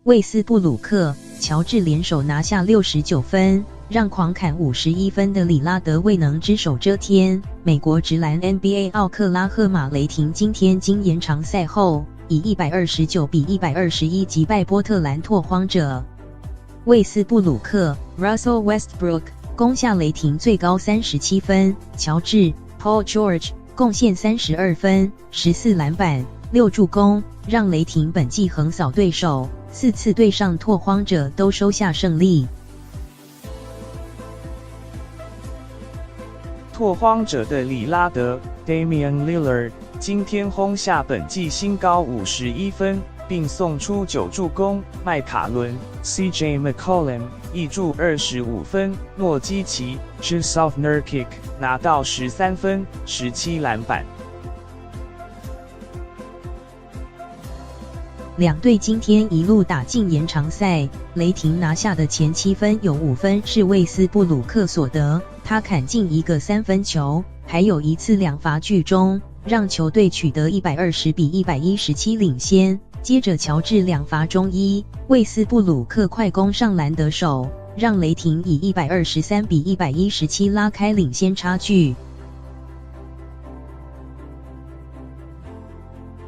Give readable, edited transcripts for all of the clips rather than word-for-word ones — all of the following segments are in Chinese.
魏斯布鲁克、乔治联手拿下69分，让狂砍51分的里拉德未能只手遮天。美国职篮 NBA 奥克拉荷马雷霆今天经延长赛后，以129比121击败波特兰拓荒者。魏斯布鲁克 Russell Westbrook 攻下雷霆最高37分，乔治 Paul George 贡献32分、14篮板、6助攻，让雷霆本季横扫对手，4次对上拓荒者都收下胜利。拓荒者的里拉德 Damian Lillard 今天轰下本季新高51分，并送出9助攻。麦卡伦 CJ McCollum 1助25分，诺基奇 Jusuf Nurkic 拿到13分、17篮板。两队今天一路打进延长赛，雷霆拿下的前7分有5分是魏斯布鲁克所得，他砍进一个3分球，还有一次2罚聚中，让球队取得120比117领先。接着乔治2罚中1，魏斯布鲁克快攻上篮得手，让雷霆以123比117拉开领先差距。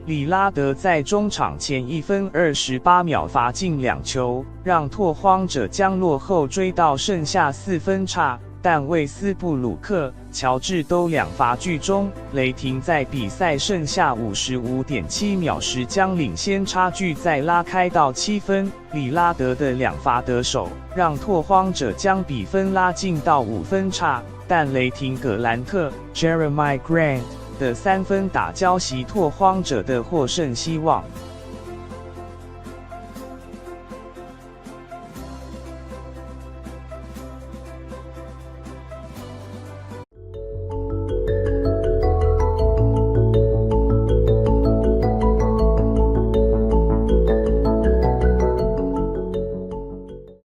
里拉德在中场前1分28秒罚进2球，让拓荒者将落后追到剩下4分差，但魏斯布鲁克、乔治都2罚聚中，雷霆在比赛剩下55.7秒时将领先差距再拉开到7分。里拉德的2罚得手，让拓荒者将比分拉近到5分差，但雷霆葛兰特 Jeremiah Grant 的3分打浇熄拓荒者的获胜希望。